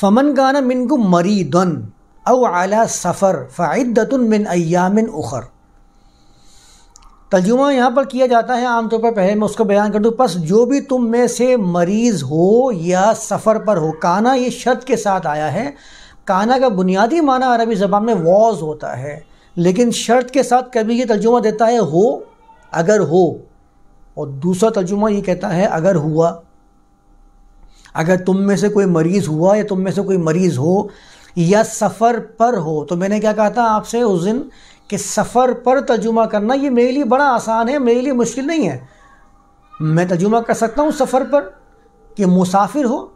فمن کان منکم مریضا او علی سفر فعدۃ من ایام اخر. ترجمہ یہاں پر کیا جاتا ہے عام طور پر، پہلے میں اس کو بیان کر دوں. پس جو بھی تم میں سے مریض ہو یا سفر پر ہو. کانا یہ شرط کے ساتھ آیا ہے. کانا کا بنیادی معنی عربی زبان میں واز ہوتا ہے، لیکن شرط کے ساتھ کبھی یہ ترجمہ دیتا ہے ہو، اگر ہو، اور دوسرا ترجمہ یہ کہتا ہے اگر ہوا. اگر تم میں سے کوئی مریض ہوا یا تم میں سے کوئی مریض ہو یا سفر پر ہو. تو میں نے کیا کہا تھا آپ سے اس دن کہ سفر پر ترجمہ کرنا یہ میرے لیے بڑا آسان ہے، میرے لیے مشکل نہیں ہے. میں ترجمہ کر سکتا ہوں سفر پر کہ مسافر ہو،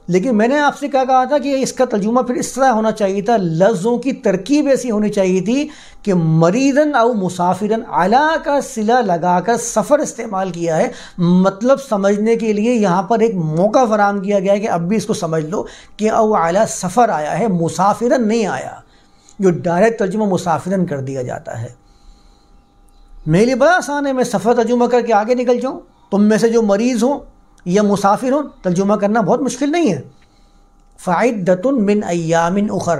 لیکن میں نے آپ سے کیا کہا تھا کہ اس کا ترجمہ پھر اس طرح ہونا چاہیے تھا، لفظوں کی ترکیب ایسی ہونی چاہیے تھی کہ مریضاً او مسافراً، علا کا صلہ لگا کر سفر استعمال کیا ہے. مطلب سمجھنے کے لیے یہاں پر ایک موقع فراہم کیا گیا ہے کہ اب بھی اس کو سمجھ لو کہ او علی سفر آیا ہے، مسافراً نہیں آیا، جو ڈائریکٹ ترجمہ مسافراً کر دیا جاتا ہے. میرے لیے بڑا آسان ہے، میں سفر ترجمہ کر کے آگے نکل جاؤں. تم میں سے جو مریض ہوں یا مسافر ہوں، ترجمہ کرنا بہت مشکل نہیں ہے. فعدۃ من ایام اخر،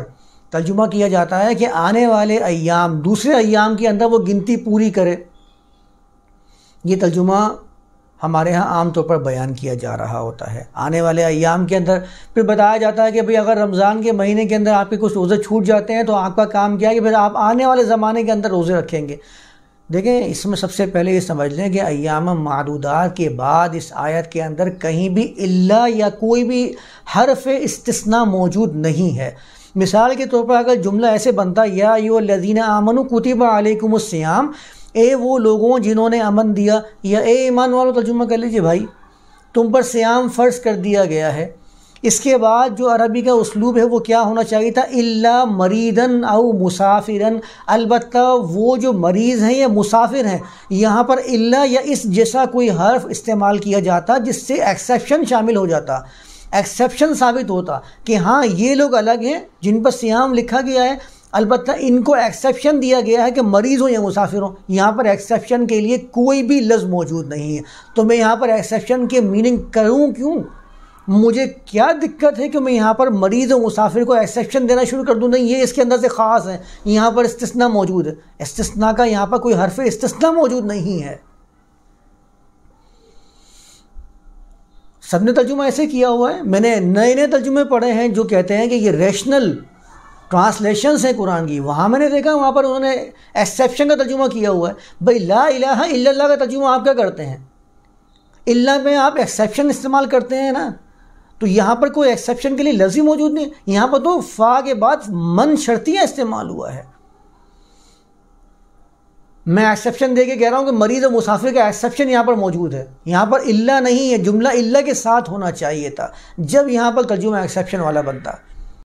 ترجمہ کیا جاتا ہے کہ آنے والے ایام، دوسرے ایام کے اندر وہ گنتی پوری کرے. یہ ترجمہ ہمارے ہاں عام طور پر بیان کیا جا رہا ہوتا ہے. آنے والے ایام کے اندر پھر بتایا جاتا ہے کہ بھئی اگر رمضان کے مہینے کے اندر آپ کے کچھ روزے چھوٹ جاتے ہیں تو آپ کا کام کیا ہے کہ پھر آپ آنے والے زمانے کے اندر روزے رکھیں گے. دیکھیں اس میں سب سے پہلے یہ سمجھ لیں کہ ایام معدودات کے بعد اس آیت کے اندر کہیں بھی الا یا کوئی بھی حرف استثناء موجود نہیں ہے. مثال کے طور پر اگر جملہ ایسے بنتا یا ایھا الذین آمنوا کتب علیکم الصیام، اے وہ لوگوں جنہوں نے امن دیا، یا اے ایمان والوں ترجمہ کر لیجئے بھائی، تم پر صیام فرض کر دیا گیا ہے. اس کے بعد جو عربی کا اسلوب ہے وہ کیا ہونا چاہیے تھا؟ الا مریضاً او مسافراً. البتہ وہ جو مریض ہیں یا مسافر ہیں، یہاں پر الا یا اس جیسا کوئی حرف استعمال کیا جاتا جس سے ایکسیپشن شامل ہو جاتا، ایکسیپشن ثابت ہوتا کہ ہاں یہ لوگ الگ ہیں جن پر صیام لکھا گیا ہے، البتہ ان کو ایکسیپشن دیا گیا ہے کہ مریض ہوں یا مسافر ہوں. یہاں پر ایکسیپشن کے لیے کوئی بھی لفظ موجود نہیں ہے. تو میں یہاں پر ایکسیپشن کے میننگ کروں کیوں؟ مجھے کیا دقت ہے کہ میں یہاں پر مریض و مسافر کو ایکسیپشن دینا شروع کر دوں؟ نہیں، یہ اس کے اندر سے خاص ہے. یہاں پر استثناء موجود ہے، استثناء کا یہاں پر کوئی حرف استثناء موجود نہیں ہے. سب نے ترجمہ ایسے کیا ہوا ہے. میں نے نئے ترجمے پڑھے ہیں جو کہتے ہیں کہ یہ ریشنل ٹرانسلیشنز ہیں قرآن کی، وہاں میں نے دیکھا وہاں پر انہوں نے ایکسیپشن کا ترجمہ کیا ہوا ہے. بھائی لا الہ الا اللہ کا ترجمہ آپ کیا کرتے ہیں؟ الا میں آپ ایکسیپشن استعمال کرتے ہیں نا، تو یہاں پر کوئی ایکسیپشن کے لیے لفظ ہی موجود نہیں. یہاں پر تو فا کے بعد من شرطیہ استعمال ہوا ہے. میں ایکسیپشن دے کے کہہ رہا ہوں کہ مریض و مسافر کا ایکسیپشن یہاں پر موجود ہے. یہاں پر الا نہیں ہے، جملہ الا کے ساتھ ہونا چاہیے تھا جب یہاں پر ترجمہ ایکسیپشن والا بنتا.